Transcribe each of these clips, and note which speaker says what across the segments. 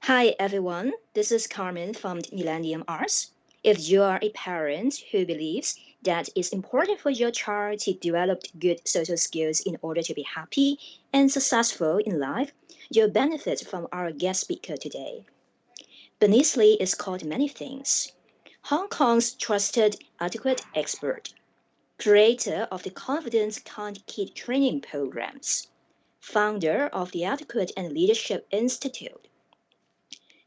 Speaker 1: Hi everyone, this is Carmen from Millennium Arts. If you are a parent who believes that it's important for your child to develop good social skills in order to be happy and successful in life, you'll benefit from our guest speaker today. Bernice Lee is called many things. Hong Kong's trusted adequate expert, creator of the Confidence Can't Kid training programs, founder of the Adequate and Leadership Institute.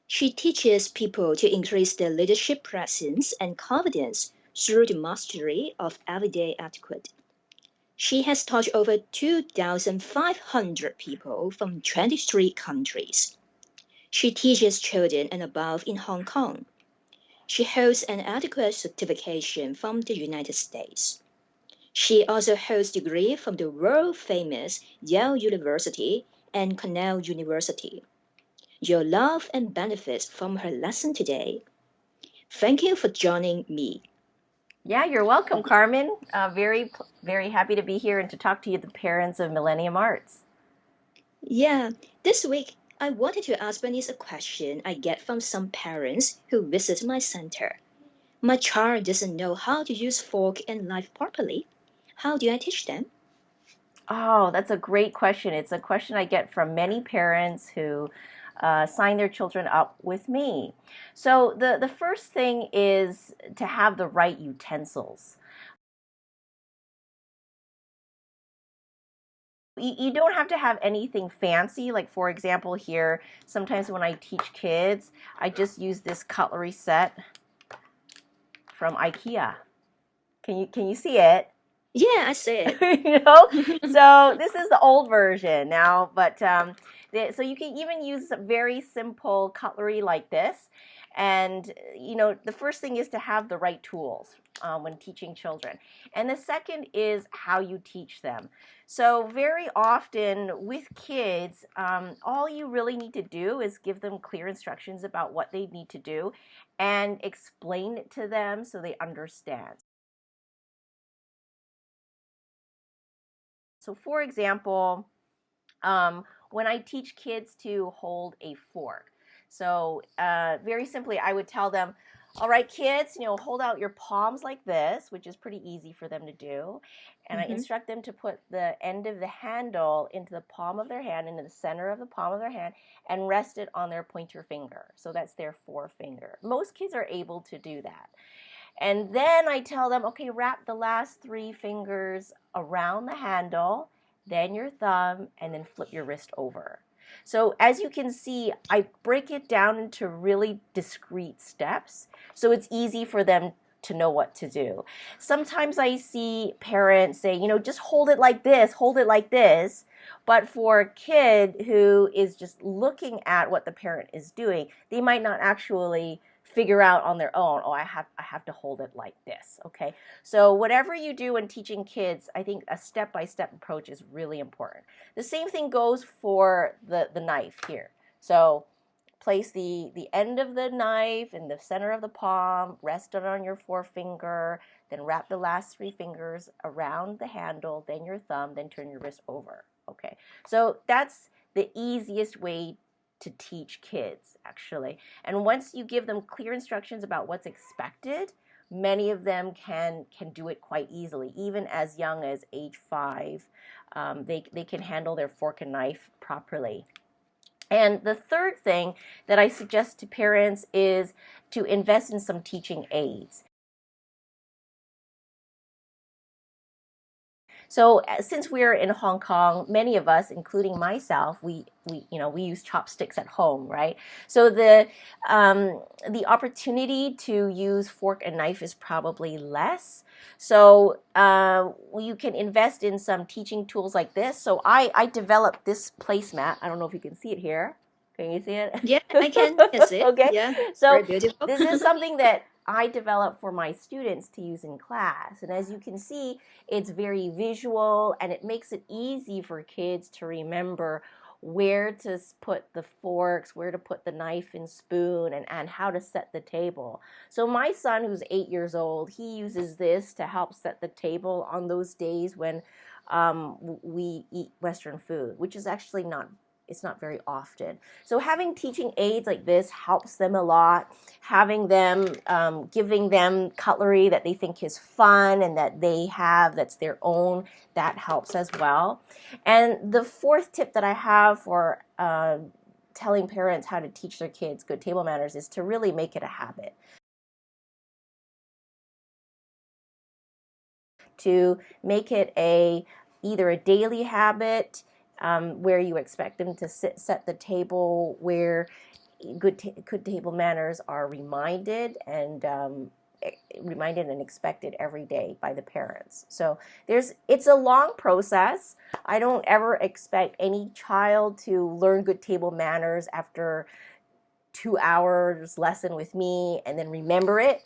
Speaker 1: She teaches people to increase their leadership presence and confidence through the mastery of everyday etiquette. She has taught over 2,500 people from 23 countries. She teaches children and above in Hong Kong. She holds an etiquette certification from the United States. She also holds degrees from the world-famous Yale University and Cornell University. You'll love and benefit from her lesson today. Thank you for joining me.
Speaker 2: Yeah, you're welcome, Carmen. Very happy to be here and to talk to you, the parents of Millennium Arts.
Speaker 1: Yeah, this week I wanted to ask Bernice a question I get from some parents who visit my center. My child doesn't know how to use fork and knife properly. How do I teach them?
Speaker 2: Oh, that's a great question. It's a question I get from many parents who sign their children up with me. So the first thing is to have the right utensils. You don't have to have anything fancy. Like, for example, here, sometimes when I teach kids, I just use this cutlery set from IKEA. Can you see it?
Speaker 1: Yeah, I see it.
Speaker 2: So this is the old version now, but so you can even use very simple cutlery like this. And the first thing is to have the right tools when teaching children, and the second is how you teach them. So very often with kids, all you really need to do is give them clear instructions about what they need to do and explain it to them so they understand. So for example, when I teach kids to hold a fork, so very simply, I would tell them, all right, kids, hold out your palms like this, which is pretty easy for them to do. And I instruct them to put the end of the handle into the palm of their hand, into the center of the palm of their hand, and rest it on their pointer finger. So that's their forefinger. Most kids are able to do that. And then I tell them, okay, wrap the last 3 fingers around the handle, then your thumb, and then flip your wrist over. So as you can see, I break it down into really discrete steps, so it's easy for them to know what to do. Sometimes I see parents say, just hold it like this, hold it like this. But for a kid who is just looking at what the parent is doing, they might not actually figure out on their own, oh, I have to hold it like this, okay? So whatever you do when teaching kids, I think a step-by-step approach is really important. The same thing goes for the knife here. So place the end of the knife in the center of the palm, rest it on your forefinger, then wrap the last 3 fingers around the handle, then your thumb, then turn your wrist over, okay? So that's the easiest way to teach kids, actually. And once you give them clear instructions about what's expected, many of them can do it quite easily. Even as young as age 5, they can handle their fork and knife properly. And the third thing that I suggest to parents is to invest in some teaching aids. So since we're in Hong Kong, many of us, including myself, we use chopsticks at home, right? So the opportunity to use fork and knife is probably less. So you can invest in some teaching tools like this. So I developed this placemat. I don't know if you can see it here. Can you see it?
Speaker 1: Yeah, I can see it.
Speaker 2: Okay.
Speaker 1: Yeah,
Speaker 2: So
Speaker 1: very beautiful.
Speaker 2: this is something that I developed for my students to use in class. And as you can see, it's very visual and it makes it easy for kids to remember where to put the forks, where to put the knife and spoon, and how to set the table. So my son, who's 8 years old, he uses this to help set the table on those days when we eat Western food, which is actually not very often. So having teaching aids like this helps them a lot. Having them, giving them cutlery that they think is fun and that they have that's their own, that helps as well. And the fourth tip that I have for telling parents how to teach their kids good table manners is to really make it a habit. To make it either a daily habit where you expect them to set the table, where good table manners are reminded and expected every day by the parents. So it's a long process. I don't ever expect any child to learn good table manners after 2 hours lesson with me and then remember it.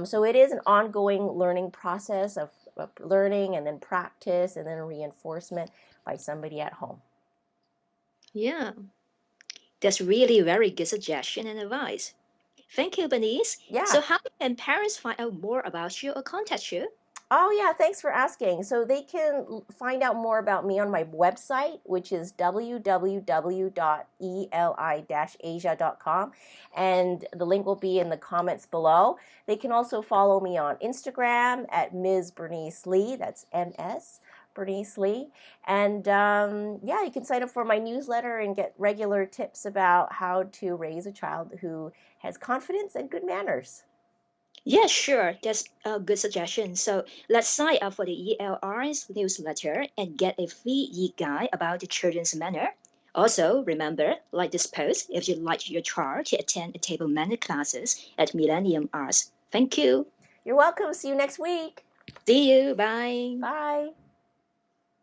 Speaker 2: So it is an ongoing learning process of learning and then practice and then reinforcement by somebody at home.
Speaker 1: Yeah, that's really very good suggestion and advice. Thank you, Bernice.
Speaker 2: Yeah.
Speaker 1: So how can parents find out more about you or contact you?
Speaker 2: Oh, yeah, thanks for asking. So they can find out more about me on my website, which is www.eli-asia.com, and the link will be in the comments below. They can also follow me on Instagram at Ms. Bernice Lee, that's MS Bernice Lee. And yeah, you can sign up for my newsletter and get regular tips about how to raise a child who has confidence and good manners.
Speaker 1: Yeah, sure. That's a good suggestion. So let's sign up for the ELR's newsletter and get a free e-guide about the children's manner. Also, remember, like this post if you'd like your child to attend a table manner classes at Millennium Arts. Thank you.
Speaker 2: You're welcome. See you next week.
Speaker 1: See you. Bye.
Speaker 2: Bye.